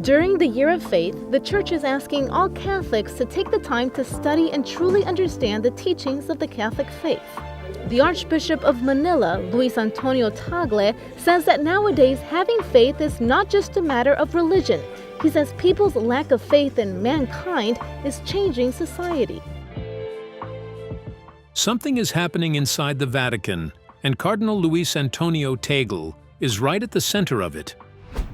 During the Year of Faith, the Church is asking all Catholics to take the time to study and truly understand the teachings of the Catholic faith. The Archbishop of Manila, Luis Antonio Tagle, says that nowadays having faith is not just a matter of religion. He says people's lack of faith in mankind is changing society. Something is happening inside the Vatican, and Cardinal Luis Antonio Tagle is right at the center of it.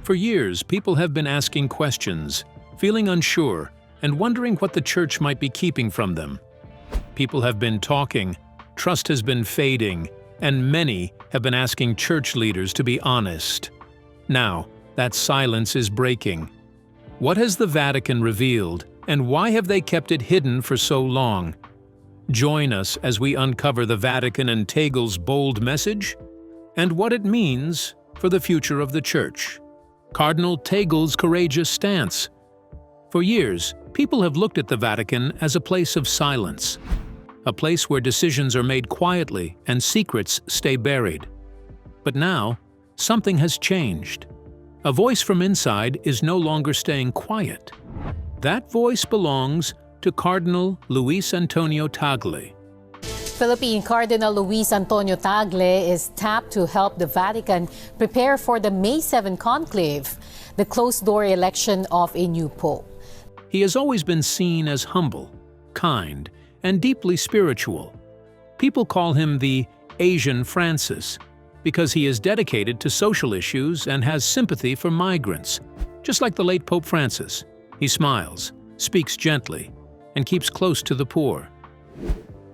For years, people have been asking questions, feeling unsure, and wondering what the Church might be keeping from them. People have been talking, trust has been fading, and many have been asking Church leaders to be honest. Now, that silence is breaking. What has the Vatican revealed, and why have they kept it hidden for so long? Join us as we uncover the Vatican and Tagle's bold message and what it means for the future of the Church. Cardinal Tagle's courageous stance. For years, people have looked at the Vatican as a place of silence, a place where decisions are made quietly and secrets stay buried. But now, something has changed. A voice from inside is no longer staying quiet. That voice belongs to Cardinal Luis Antonio Tagle. Philippine Cardinal Luis Antonio Tagle is tapped to help the Vatican prepare for the May 7 conclave, the closed-door election of a new pope. He has always been seen as humble, kind, and deeply spiritual. People call him the Asian Francis because he is dedicated to social issues and has sympathy for migrants. Just like the late Pope Francis, he smiles, speaks gently, and keeps close to the poor.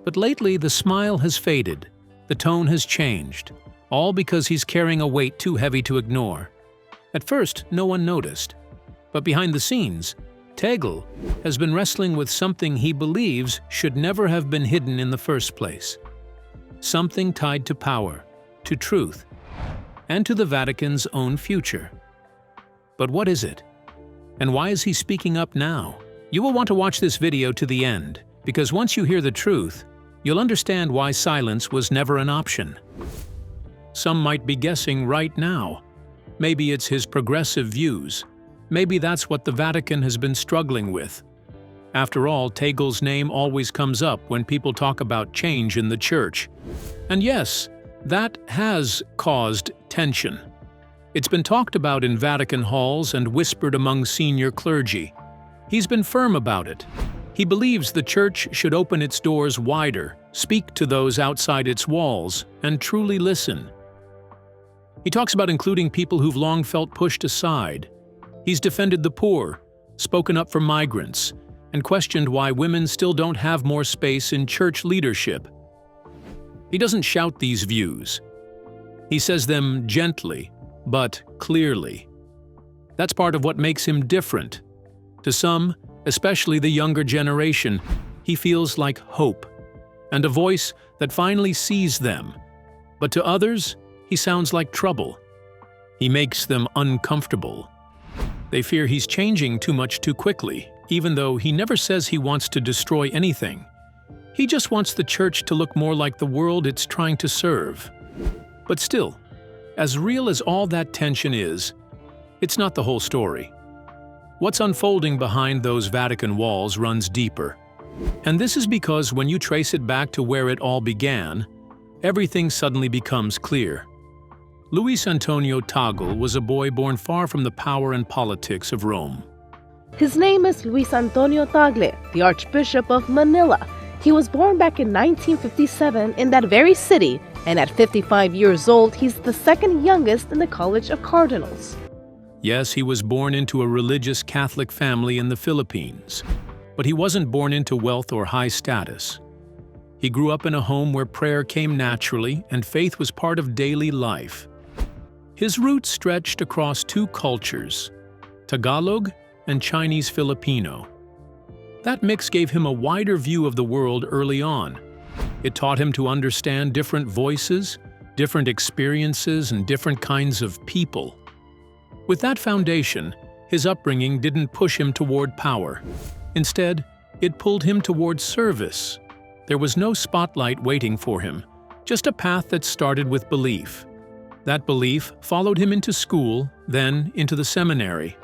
But lately, the smile has faded, the tone has changed, all because he's carrying a weight too heavy to ignore. At first, no one noticed, but behind the scenes, Tagle has been wrestling with something he believes should never have been hidden in the first place. Something tied to power, to truth, and to the Vatican's own future. But what is it? And why is he speaking up now? You will want to watch this video to the end, because once you hear the truth, you'll understand why silence was never an option. Some might be guessing right now. Maybe it's his progressive views. Maybe that's what the Vatican has been struggling with. After all, Tagle's name always comes up when people talk about change in the Church. And yes, that has caused tension. It's been talked about in Vatican halls and whispered among senior clergy. He's been firm about it. He believes the Church should open its doors wider, speak to those outside its walls, and truly listen. He talks about including people who've long felt pushed aside. He's defended the poor, spoken up for migrants, and questioned why women still don't have more space in Church leadership. He doesn't shout these views. He says them gently, but clearly. That's part of what makes him different. To some, especially the younger generation, he feels like hope, and a voice that finally sees them. But to others, he sounds like trouble. He makes them uncomfortable. They fear he's changing too much too quickly, even though he never says he wants to destroy anything. He just wants the Church to look more like the world it's trying to serve. But still, as real as all that tension is, it's not the whole story. What's unfolding behind those Vatican walls runs deeper. And this is because when you trace it back to where it all began, everything suddenly becomes clear. Luis Antonio Tagle was a boy born far from the power and politics of Rome. His name is Luis Antonio Tagle, the Archbishop of Manila. He was born back in 1957 in that very city, and at 55 years old, he's the second youngest in the College of Cardinals. Yes, he was born into a religious Catholic family in the Philippines, but he wasn't born into wealth or high status. He grew up in a home where prayer came naturally and faith was part of daily life. His roots stretched across two cultures, Tagalog and Chinese Filipino. That mix gave him a wider view of the world early on. It taught him to understand different voices, different experiences, and different kinds of people. With that foundation, his upbringing didn't push him toward power. Instead, it pulled him toward service. There was no spotlight waiting for him, just a path that started with belief. That belief followed him into school, then into the seminary.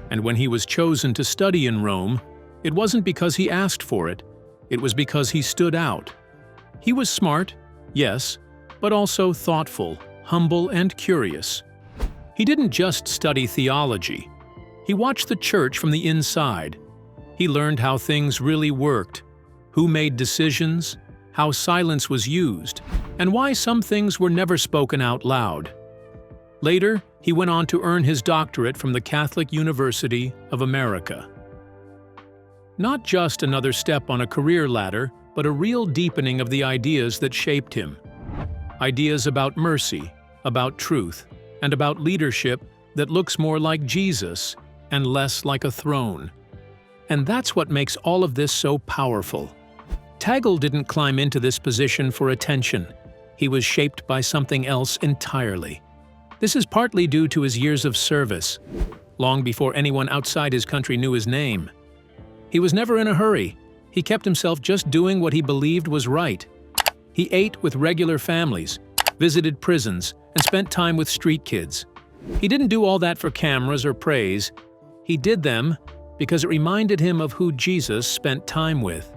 And when he was chosen to study in Rome, it wasn't because he asked for it, it was because he stood out. He was smart, yes, but also thoughtful, humble, and curious. He didn't just study theology. He watched the church from the inside. He learned how things really worked, who made decisions, how silence was used, and why some things were never spoken out loud. Later, he went on to earn his doctorate from the Catholic University of America. Not just another step on a career ladder, but a real deepening of the ideas that shaped him. Ideas about mercy, about truth, and about leadership that looks more like Jesus and less like a throne. And that's what makes all of this so powerful. Tagle didn't climb into this position for attention. He was shaped by something else entirely. This is partly due to his years of service, long before anyone outside his country knew his name. He was never in a hurry. He kept himself just doing what he believed was right. He ate with regular families, visited prisons, and spent time with street kids. He didn't do all that for cameras or praise. He did them because it reminded him of who Jesus spent time with.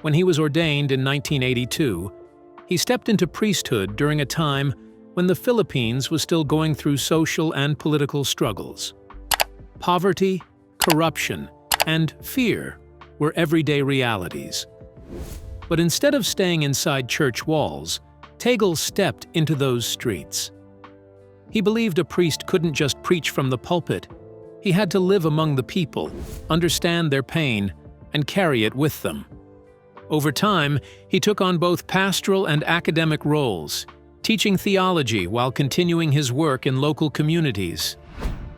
When he was ordained in 1982, he stepped into priesthood during a time when the Philippines was still going through social and political struggles. Poverty, corruption, and fear were everyday realities. But instead of staying inside church walls, Tagle stepped into those streets. He believed a priest couldn't just preach from the pulpit. He had to live among the people, understand their pain, and carry it with them. Over time, he took on both pastoral and academic roles, teaching theology while continuing his work in local communities.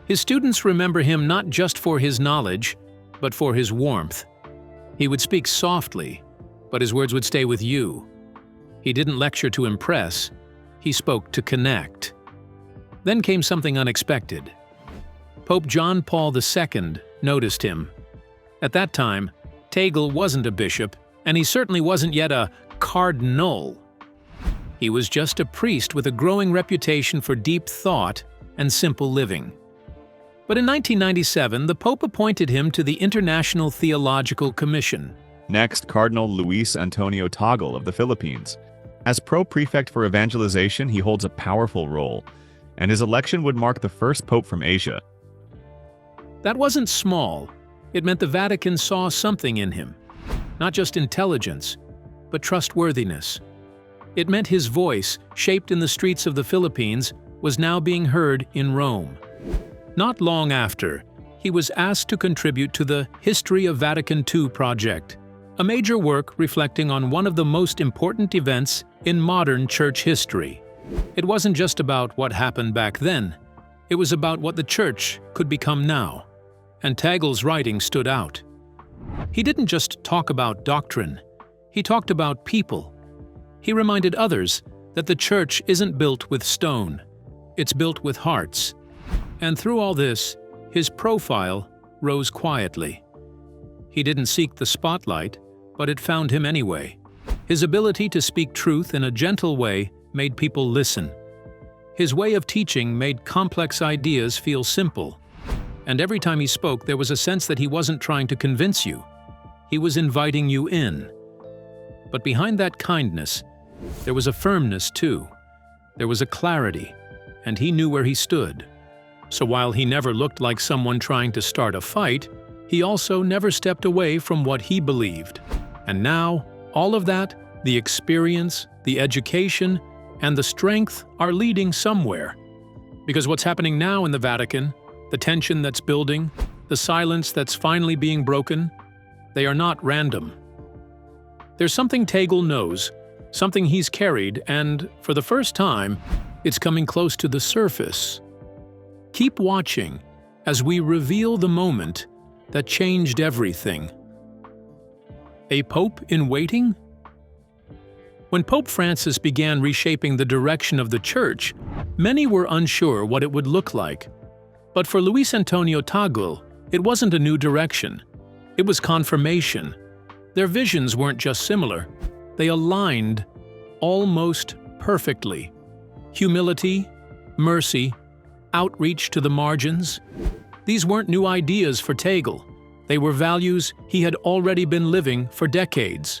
His students remember him not just for his knowledge, but for his warmth. He would speak softly, but his words would stay with you. He didn't lecture to impress, he spoke to connect. Then came something unexpected. Pope John Paul II noticed him. At that time, Tagle wasn't a bishop, and he certainly wasn't yet a cardinal. He was just a priest with a growing reputation for deep thought and simple living. But in 1997, the Pope appointed him to the International Theological Commission. Next, Cardinal Luis Antonio Tagle of the Philippines. As pro-prefect for evangelization, he holds a powerful role, and his election would mark the first pope from Asia. That wasn't small. It meant the Vatican saw something in him. Not just intelligence, but trustworthiness. It meant his voice, shaped in the streets of the Philippines, was now being heard in Rome. Not long after, he was asked to contribute to the History of Vatican II project, a major work reflecting on one of the most important events in modern church history. It wasn't just about what happened back then, it was about what the church could become now. And Tagle's writing stood out. He didn't just talk about doctrine, he talked about people. He reminded others that the church isn't built with stone, it's built with hearts. And through all this, his profile rose quietly. He didn't seek the spotlight, but it found him anyway. His ability to speak truth in a gentle way made people listen. His way of teaching made complex ideas feel simple. And every time he spoke, there was a sense that he wasn't trying to convince you. He was inviting you in. But behind that kindness, there was a firmness too. There was a clarity, and he knew where he stood. So while he never looked like someone trying to start a fight, he also never stepped away from what he believed. And now, all of that, the experience, the education, and the strength are leading somewhere. Because what's happening now in the Vatican, the tension that's building, the silence that's finally being broken, they are not random. There's something Tagle knows, something he's carried, and, for the first time, it's coming close to the surface. Keep watching as we reveal the moment that changed everything. A pope in waiting? When Pope Francis began reshaping the direction of the Church, many were unsure what it would look like. But for Luis Antonio Tagle, it wasn't a new direction. It was confirmation. Their visions weren't just similar. They aligned almost perfectly. Humility, mercy, outreach to the margins. These weren't new ideas for Tagle. They were values he had already been living for decades.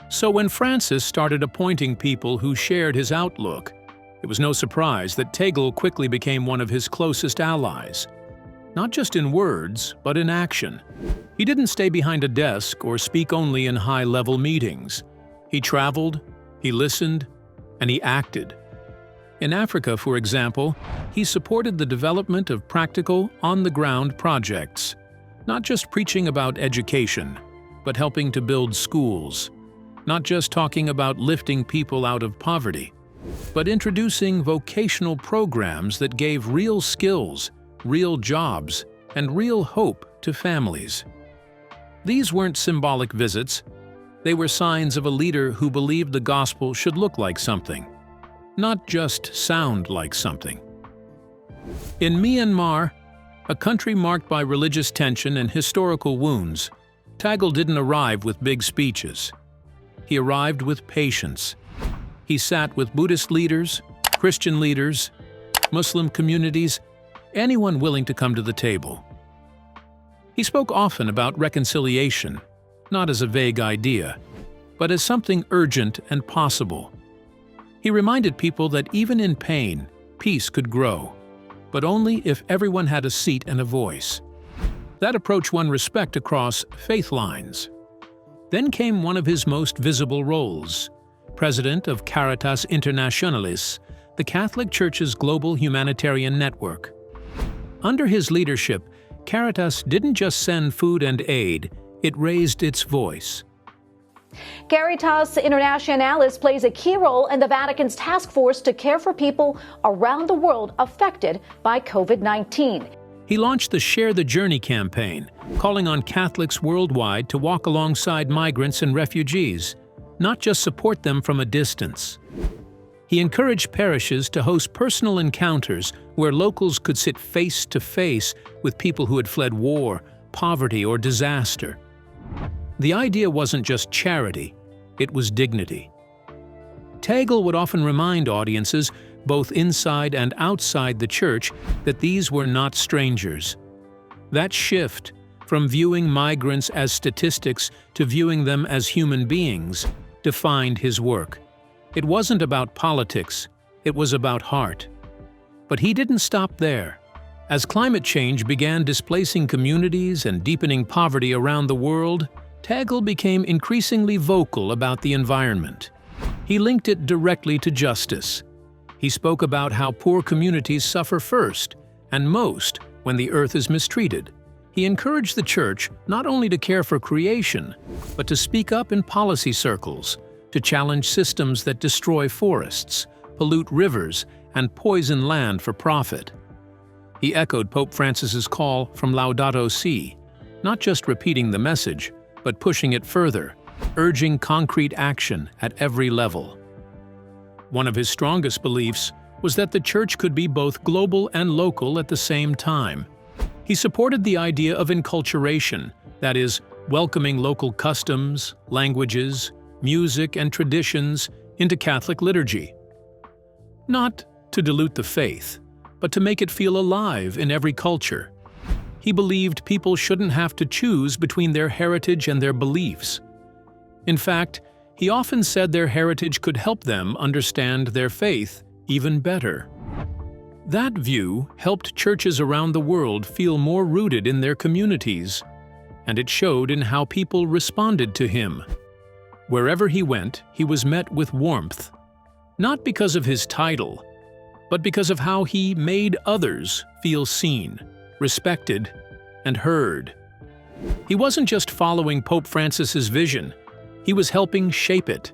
So when Francis started appointing people who shared his outlook, it was no surprise that Tagle quickly became one of his closest allies. Not just in words, but in action. He didn't stay behind a desk or speak only in high-level meetings. He traveled, he listened, and he acted. In Africa, for example, he supported the development of practical, on-the-ground projects, not just preaching about education, but helping to build schools, not just talking about lifting people out of poverty, but introducing vocational programs that gave real skills, real jobs, and real hope to families. These weren't symbolic visits. They were signs of a leader who believed the gospel should look like something, not just sound like something. In Myanmar, a country marked by religious tension and historical wounds, Tagle didn't arrive with big speeches. He arrived with patience. He sat with Buddhist leaders, Christian leaders, Muslim communities, anyone willing to come to the table. He spoke often about reconciliation, not as a vague idea, but as something urgent and possible. He reminded people that even in pain, peace could grow, but only if everyone had a seat and a voice. That approach won respect across faith lines. Then came one of his most visible roles, president of Caritas Internationalis, the Catholic Church's global humanitarian network. Under his leadership, Caritas didn't just send food and aid, it raised its voice. Caritas Internationalis plays a key role in the Vatican's task force to care for people around the world affected by COVID-19. He launched the Share the Journey campaign, calling on Catholics worldwide to walk alongside migrants and refugees, not just support them from a distance. He encouraged parishes to host personal encounters where locals could sit face to face with people who had fled war, poverty, or disaster. The idea wasn't just charity, it was dignity. Tagle would often remind audiences, both inside and outside the church, that these were not strangers. That shift, from viewing migrants as statistics to viewing them as human beings, defined his work. It wasn't about politics, it was about heart. But he didn't stop there. As climate change began displacing communities and deepening poverty around the world, Tagle became increasingly vocal about the environment. He linked it directly to justice. He spoke about how poor communities suffer first and most when the earth is mistreated. He encouraged the church not only to care for creation, but to speak up in policy circles, to challenge systems that destroy forests, pollute rivers, and poison land for profit. He echoed Pope Francis's call from Laudato Si, not just repeating the message, but pushing it further, urging concrete action at every level. One of his strongest beliefs was that the church could be both global and local at the same time. He supported the idea of enculturation, that is, welcoming local customs, languages, music, and traditions into Catholic liturgy. Not to dilute the faith, but to make it feel alive in every culture. He believed people shouldn't have to choose between their heritage and their beliefs. In fact, he often said their heritage could help them understand their faith even better. That view helped churches around the world feel more rooted in their communities, and it showed in how people responded to him. Wherever he went, he was met with warmth, not because of his title, but because of how he made others feel seen, respected, and heard. He wasn't just following Pope Francis's vision, he was helping shape it.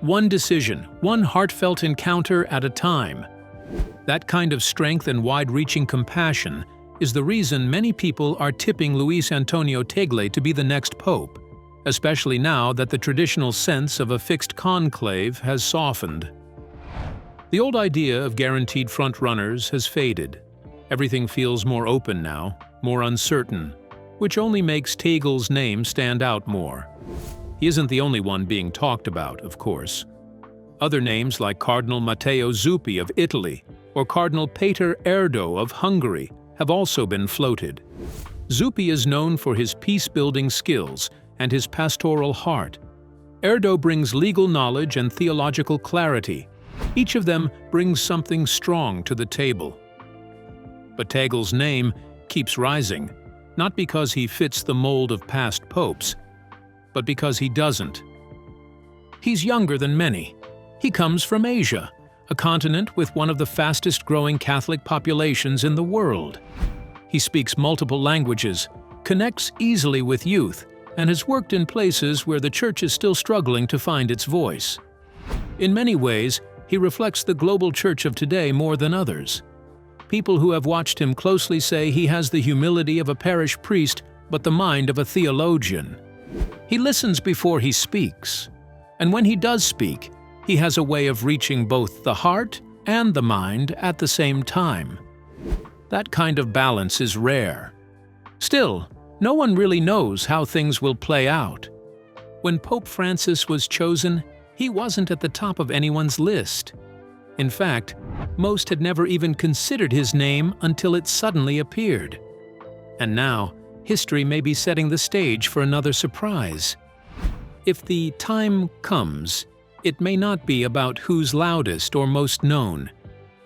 One decision, one heartfelt encounter at a time. That kind of strength and wide-reaching compassion is the reason many people are tipping Luis Antonio Tagle to be the next pope, especially now that the traditional sense of a fixed conclave has softened. The old idea of guaranteed front-runners has faded. Everything feels more open now, more uncertain, which only makes Tagle's name stand out more. He isn't the only one being talked about, of course. Other names like Cardinal Matteo Zuppi of Italy or Cardinal Peter Erdo of Hungary have also been floated. Zuppi is known for his peace-building skills and his pastoral heart. Erdo brings legal knowledge and theological clarity. Each of them brings something strong to the table. But Tagle's name keeps rising, not because he fits the mold of past popes, but because he doesn't. He's younger than many. He comes from Asia, a continent with one of the fastest-growing Catholic populations in the world. He speaks multiple languages, connects easily with youth, and has worked in places where the Church is still struggling to find its voice. In many ways, he reflects the global Church of today more than others. People who have watched him closely say he has the humility of a parish priest, but the mind of a theologian. He listens before he speaks, and when he does speak, he has a way of reaching both the heart and the mind at the same time. That kind of balance is rare. Still, no one really knows how things will play out. When Pope Francis was chosen, he wasn't at the top of anyone's list. In fact, most had never even considered his name until it suddenly appeared. And now, history may be setting the stage for another surprise. If the time comes, it may not be about who's loudest or most known.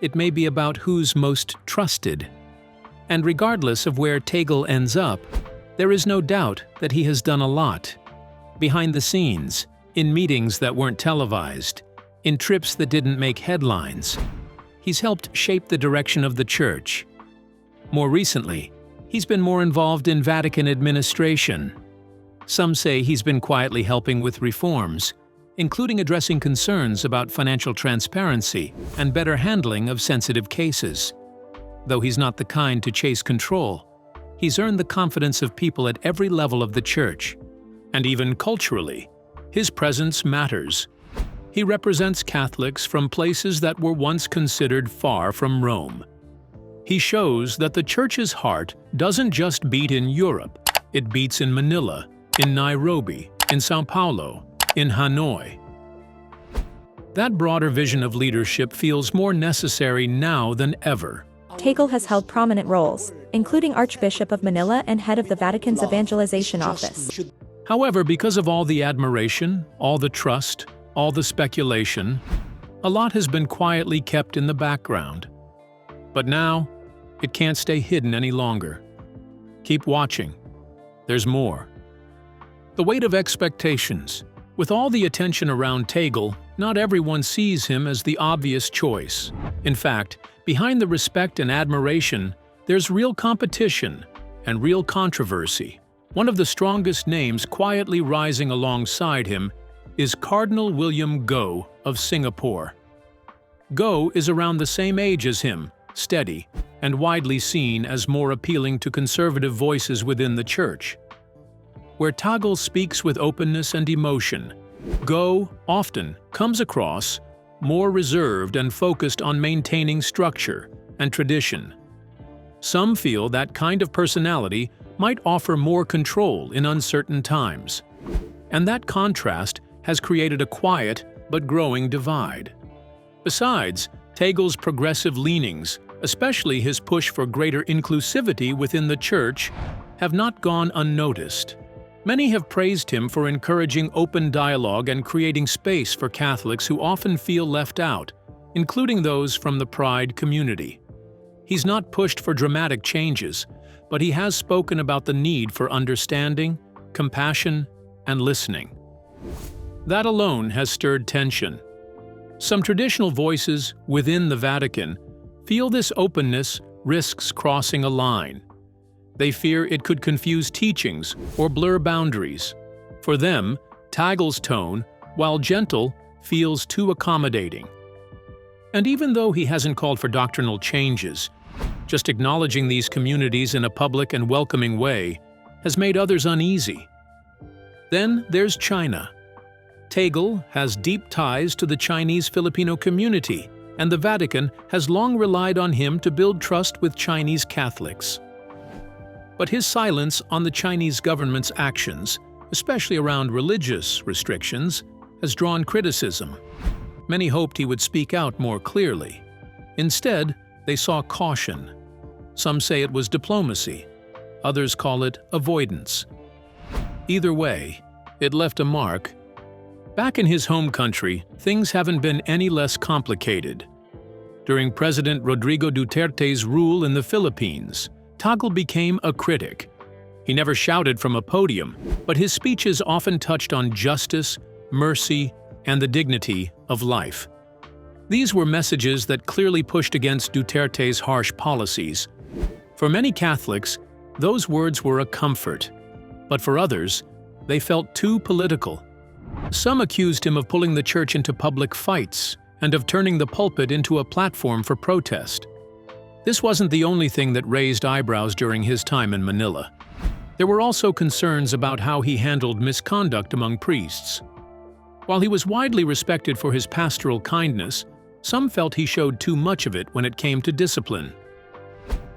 It may be about who's most trusted. And regardless of where Tagle ends up, there is no doubt that he has done a lot. Behind the scenes, in meetings that weren't televised, in trips that didn't make headlines, he's helped shape the direction of the Church. More recently, he's been more involved in Vatican administration. Some say he's been quietly helping with reforms, including addressing concerns about financial transparency and better handling of sensitive cases. Though he's not the kind to chase control, he's earned the confidence of people at every level of the Church. And even culturally, his presence matters. He represents Catholics from places that were once considered far from Rome. He shows that the Church's heart doesn't just beat in Europe, it beats in Manila, in Nairobi, in Sao Paulo, in Hanoi. That broader vision of leadership feels more necessary now than ever. Tagle has held prominent roles, including Archbishop of Manila and head of the Vatican's Evangelization Office. However, because of all the admiration, all the trust, all the speculation, a lot has been quietly kept in the background. But now, it can't stay hidden any longer. Keep watching. There's more. The weight of expectations. With all the attention around Tagle, not everyone sees him as the obvious choice. In fact, behind the respect and admiration, there's real competition and real controversy. One of the strongest names quietly rising alongside him is Cardinal William Goh of Singapore. Goh is around the same age as him, steady, and widely seen as more appealing to conservative voices within the Church. Where Tagle speaks with openness and emotion, Goh often comes across more reserved and focused on maintaining structure and tradition. Some feel that kind of personality might offer more control in uncertain times. And that contrast has created a quiet but growing divide. Besides, Tagle's progressive leanings, especially his push for greater inclusivity within the Church, have not gone unnoticed. Many have praised him for encouraging open dialogue and creating space for Catholics who often feel left out, including those from the Pride community. He's not pushed for dramatic changes, but he has spoken about the need for understanding, compassion, and listening. That alone has stirred tension. Some traditional voices within the Vatican feel this openness risks crossing a line. They fear it could confuse teachings or blur boundaries. For them, Tagle's tone, while gentle, feels too accommodating. And even though he hasn't called for doctrinal changes, just acknowledging these communities in a public and welcoming way has made others uneasy. Then there's China. Tagle has deep ties to the Chinese Filipino community, and the Vatican has long relied on him to build trust with Chinese Catholics. But his silence on the Chinese government's actions, especially around religious restrictions, has drawn criticism. Many hoped he would speak out more clearly. Instead, they saw caution. Some say it was diplomacy. Others call it avoidance. Either way, it left a mark. Back in his home country, things haven't been any less complicated. During President Rodrigo Duterte's rule in the Philippines, Tagle became a critic. He never shouted from a podium, but his speeches often touched on justice, mercy, and the dignity of life. These were messages that clearly pushed against Duterte's harsh policies. For many Catholics, those words were a comfort, but for others, they felt too political. Some accused him of pulling the church into public fights and of turning the pulpit into a platform for protest. This wasn't the only thing that raised eyebrows during his time in Manila. There were also concerns about how he handled misconduct among priests. While he was widely respected for his pastoral kindness, some felt he showed too much of it when it came to discipline.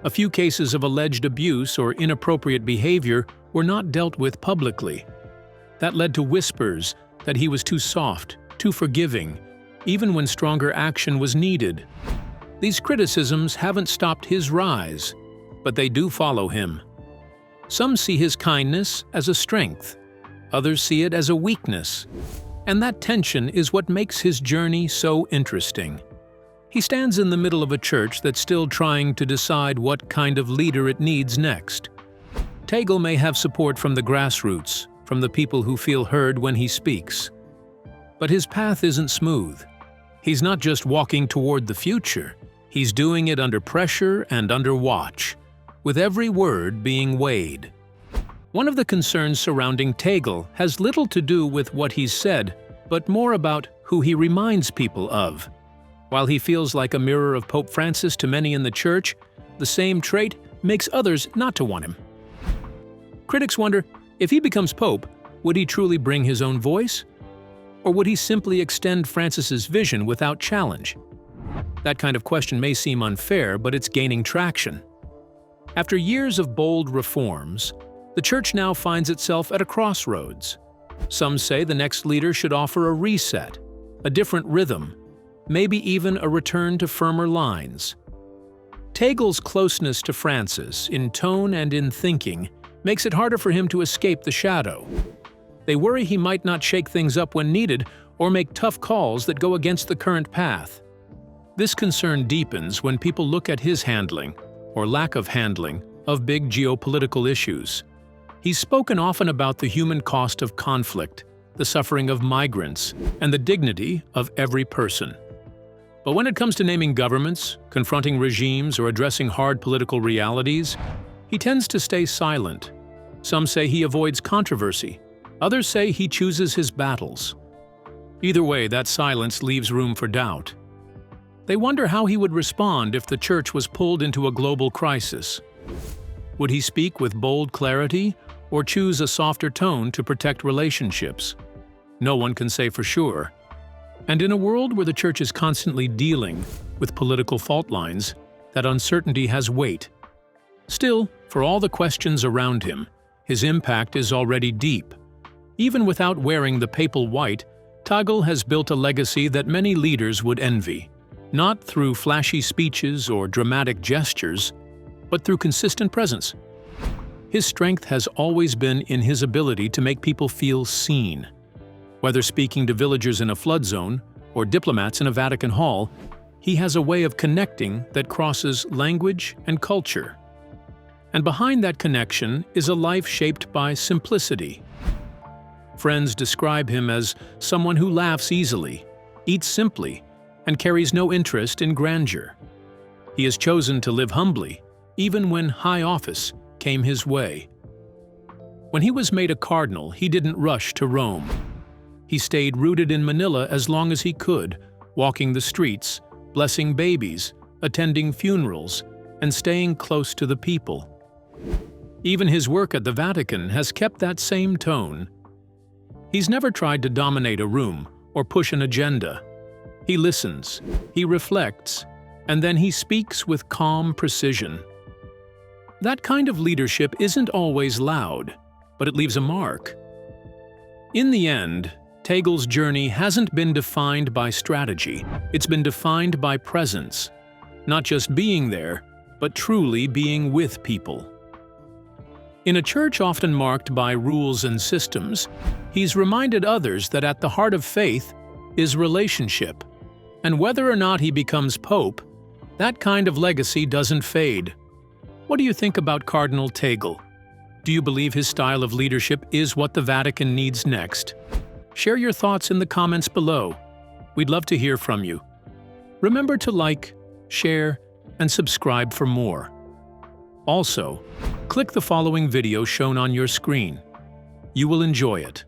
A few cases of alleged abuse or inappropriate behavior were not dealt with publicly. That led to whispers that he was too soft, too forgiving, even when stronger action was needed. These criticisms haven't stopped his rise, but they do follow him. Some see his kindness as a strength, others see it as a weakness, and that tension is what makes his journey so interesting. He stands in the middle of a church that's still trying to decide what kind of leader it needs next. Tagle may have support from the grassroots, from the people who feel heard when he speaks. But his path isn't smooth. He's not just walking toward the future, he's doing it under pressure and under watch, with every word being weighed. One of the concerns surrounding Tagle has little to do with what he's said, but more about who he reminds people of. While he feels like a mirror of Pope Francis to many in the church, the same trait makes others not to want him. Critics wonder, if he becomes Pope, would he truly bring his own voice? Or would he simply extend Francis's vision without challenge? That kind of question may seem unfair, but it's gaining traction. After years of bold reforms, the Church now finds itself at a crossroads. Some say the next leader should offer a reset, a different rhythm, maybe even a return to firmer lines. Tagle's closeness to Francis, in tone and in thinking, makes it harder for him to escape the shadow. They worry he might not shake things up when needed or make tough calls that go against the current path. This concern deepens when people look at his handling, or lack of handling, of big geopolitical issues. He's spoken often about the human cost of conflict, the suffering of migrants, and the dignity of every person. But when it comes to naming governments, confronting regimes, or addressing hard political realities, he tends to stay silent. Some say he avoids controversy. Others say he chooses his battles. Either way, that silence leaves room for doubt. They wonder how he would respond if the church was pulled into a global crisis. Would he speak with bold clarity or choose a softer tone to protect relationships? No one can say for sure. And in a world where the church is constantly dealing with political fault lines, that uncertainty has weight. Still, for all the questions around him, his impact is already deep. Even without wearing the papal white, Tagle has built a legacy that many leaders would envy, not through flashy speeches or dramatic gestures, but through consistent presence. His strength has always been in his ability to make people feel seen. Whether speaking to villagers in a flood zone or diplomats in a Vatican hall, he has a way of connecting that crosses language and culture. And behind that connection is a life shaped by simplicity. Friends describe him as someone who laughs easily, eats simply, and carries no interest in grandeur. He has chosen to live humbly, even when high office came his way. When he was made a cardinal, he didn't rush to Rome. He stayed rooted in Manila as long as he could, walking the streets, blessing babies, attending funerals, and staying close to the people. Even his work at the Vatican has kept that same tone. He's never tried to dominate a room or push an agenda. He listens, he reflects, and then he speaks with calm precision. That kind of leadership isn't always loud, but it leaves a mark. In the end, Tagle's journey hasn't been defined by strategy, it's been defined by presence. Not just being there, but truly being with people. In a church often marked by rules and systems, he's reminded others that at the heart of faith is relationship, and whether or not he becomes Pope, that kind of legacy doesn't fade. What do you think about Cardinal Tagle? Do you believe his style of leadership is what the Vatican needs next? Share your thoughts in the comments below. We'd love to hear from you. Remember to like, share, and subscribe for more. Also, click the following video shown on your screen. You will enjoy it.